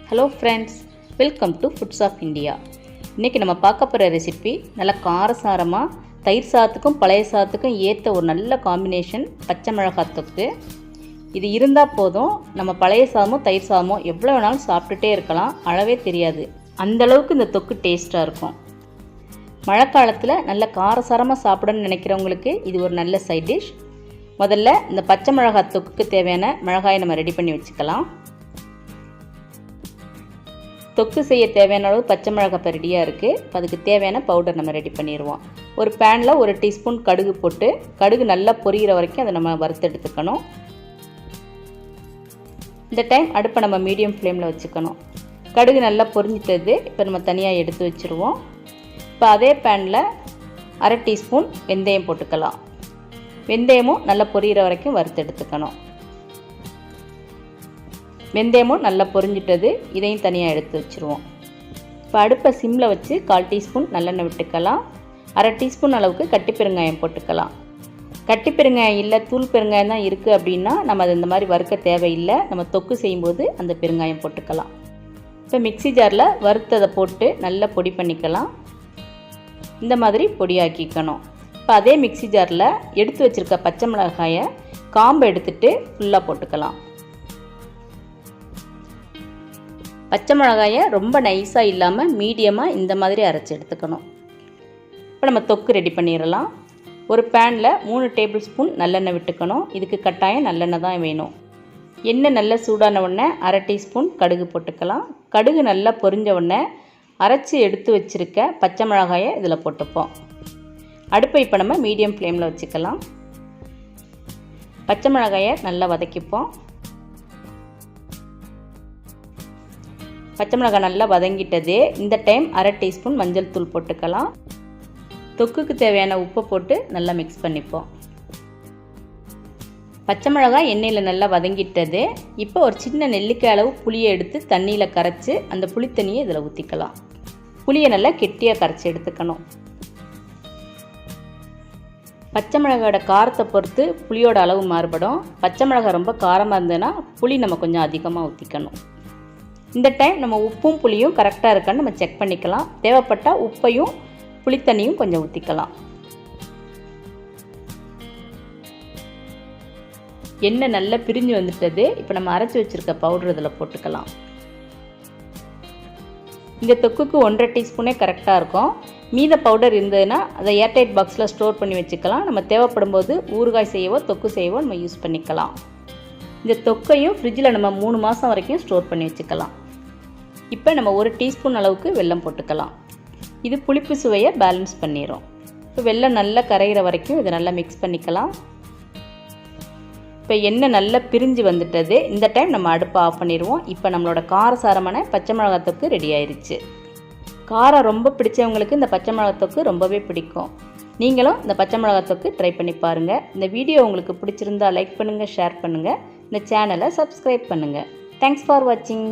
Hello friends, welcome to foods of India. இன்றைக்கி நம்ம பார்க்க போகிற ரெசிபி நல்லா காரசாரமாக தயிர் சாதத்துக்கும் பழைய சாதத்துக்கும் ஏற்ற ஒரு நல்ல காம்பினேஷன் பச்சை மிளகாய் தொக்கு. இது இருந்தால் போதும், நம்ம பழைய சாதமோ தயிர் சாதமோ எவ்வளோ வேணாலும் சாப்பிட்டுட்டே இருக்கலாம், அளவே தெரியாது. அந்தளவுக்கு இந்த தொக்கு டேஸ்ட்டாக இருக்கும். மழை காலத்தில் நல்ல காரசாரமாக சாப்பிடணும்னு நினைக்கிறவங்களுக்கு இது ஒரு நல்ல சைட் டிஷ். முதல்ல இந்த பச்சை மிளகாய் தொக்குக்கு தேவையான மிளகாயை நம்ம ரெடி பண்ணி வச்சுக்கலாம். தொக்கு செய்ய தேவையான அளவு பச்சை மிளகாய் இப்போ ரெடியாக இருக்குது. இப்போ அதுக்கு தேவையான பவுடர் நம்ம ரெடி பண்ணிடுவோம். ஒரு பேனில் 1 டீஸ்பூன் கடுகு போட்டு, கடுகு நல்லா பொரிகிற வரைக்கும் அதை நம்ம வறுத்தெடுத்துக்கணும். இந்த டைம் அடுப்பை நம்ம மீடியம் ஃப்ளேமில் வச்சுக்கணும். கடுகு நல்லா பொரிஞ்சிட்டது இப்போ நம்ம தனியாக எடுத்து வச்சுருவோம். இப்போ அதே பேனில் 1/2 டீஸ்பூன் வெந்தயம் போட்டுக்கலாம். வெந்தயமும் நல்லா பொரிகிற வரைக்கும் வறுத்தெடுத்துக்கணும். வெந்தயமும் நல்லா பொரிஞ்சிட்டது, இதையும் தனியாக எடுத்து வச்சுருவோம். இப்போ அடுப்பை சிம்மில் வச்சு 1/4 டீஸ்பூன் நல்லெண்ணெய் விட்டுக்கலாம். 1/2 டீஸ்பூன் அளவுக்கு கட்டி பெருங்காயம் போட்டுக்கலாம். கட்டி பெருங்காயம் இல்லை, தூள் பெருங்காயம் தான் இருக்குது அப்படின்னா நம்ம அது இந்த மாதிரி வறுக்க தேவையில்லை. நம்ம தொக்கு செய்யும்போது அந்த பெருங்காயம் போட்டுக்கலாம். இப்போ மிக்ஸி ஜாரில் வறுத்ததை போட்டு நல்லா பொடி பண்ணிக்கலாம். இந்த மாதிரி பொடியாக்கிக்கணும். இப்போ அதே மிக்ஸி ஜாரில் எடுத்து வச்சுருக்க பச்சை மிளகாயை காம்பை எடுத்துகிட்டு ஃபுல்லாக போட்டுக்கலாம். பச்சை மிளகாயை ரொம்ப நைஸாக இல்லாமல் மீடியமாக இந்த மாதிரி அரைச்சி எடுத்துக்கணும். இப்போ நம்ம தொக்கு ரெடி பண்ணிடலாம். ஒரு பேனில் 3 டேபிள் ஸ்பூன் நல்லெண்ணெய் விட்டுக்கணும். இதுக்கு கட்டாயம் நல்லெண்ணெய் தான் வேணும். எண்ணெய் நல்லா சூடான உடனே 1/2 டீஸ்பூன் கடுகு போட்டுக்கலாம். கடுகு நல்லா பொரிஞ்ச உடனே அரைச்சி எடுத்து வச்சுருக்க பச்சை மிளகாயை இதில் போட்டுப்போம். அடுப்பை இப்போ நம்ம மீடியம் ஃப்ளேமில் வச்சுக்கலாம். பச்சை மிளகாயை நல்லா வதக்கிப்போம். பச்சை மிளகாய் நல்லா வதங்கிட்டது. இந்த டைம் 1/2 டீஸ்பூன் மஞ்சள் தூள் போட்டுக்கலாம். தொக்குக்கு தேவையான உப்பை போட்டு நல்லா மிக்ஸ் பண்ணிப்போம். பச்சை மிளகாய் எண்ணெயில் நல்லா வதங்கிட்டது. இப்போ ஒரு சின்ன நெல்லிக்காய் அளவு புளியை எடுத்து தண்ணியில் கரைச்சி அந்த புளித்தண்ணியை இதில் ஊற்றிக்கலாம். புளியை நல்லா கெட்டியாக கரைச்சி எடுத்துக்கணும். பச்சை மிளகாயோட காரத்தை பொறுத்து புளியோட அளவு மாறுபடும். பச்சை மிளகாய் ரொம்ப காரமாக இருந்ததுன்னா புளி நம்ம கொஞ்சம் அதிகமாக ஊற்றிக்கணும். இந்த டைம் நம்ம உப்பும் புளியும் கரெக்டாக இருக்கான்னு நம்ம செக் பண்ணிக்கலாம். தேவைப்பட்டால் உப்பையும் புளித்தண்ணியும் கொஞ்சம் ஊற்றிக்கலாம். எண்ணெய் நல்லா பிரிஞ்சு வந்துட்டது. இப்போ நம்ம அரைச்சி வச்சுருக்க பவுடர் இதில் போட்டுக்கலாம். இந்த தொக்குக்கு 1/2 டீஸ்பூனே கரெக்டாக இருக்கும். மீத பவுடர் இருந்ததுன்னா அதை ஏர்டைட் பாக்ஸில் ஸ்டோர் பண்ணி வச்சுக்கலாம். நம்ம தேவைப்படும் போது ஊறுகாய் செய்யவோ தொக்கு செய்யவோ நம்ம யூஸ் பண்ணிக்கலாம். இந்த தொக்கையும் ஃப்ரிட்ஜில் நம்ம 3 மாதம் வரைக்கும் ஸ்டோர் பண்ணி வச்சுக்கலாம். இப்போ நம்ம 1 டீஸ்பூன் அளவுக்கு வெல்லம் போட்டுக்கலாம். இது புளிப்பு சுவையை பேலன்ஸ் பண்ணிடும். இப்போ வெல்லம் நல்லா கரைகிற வரைக்கும் இதை நல்லா மிக்ஸ் பண்ணிக்கலாம். இப்போ எண்ணெய் நல்லா பிரிஞ்சு வந்துட்டது. இந்த டைம் நம்ம அடுப்பை ஆஃப் பண்ணிடுவோம். இப்போ நம்மளோட காரசாரமான பச்சை மிளகாய் தொக்கு ரெடி ஆயிடுச்சு. காரம் ரொம்ப பிடிச்சவங்களுக்கு இந்த பச்சை மிளகாய் தொக்கு ரொம்பவே பிடிக்கும். நீங்களும் இந்த பச்சை மிளகாய் தொக்கு ட்ரை பண்ணி பாருங்கள். இந்த வீடியோ உங்களுக்கு பிடிச்சிருந்தா லைக் பண்ணுங்கள், ஷேர் பண்ணுங்கள். இந்த சேனலை சப்ஸ்கிரைப் பண்ணுங்கள். தேங்க்ஸ் ஃபார் வாட்சிங்.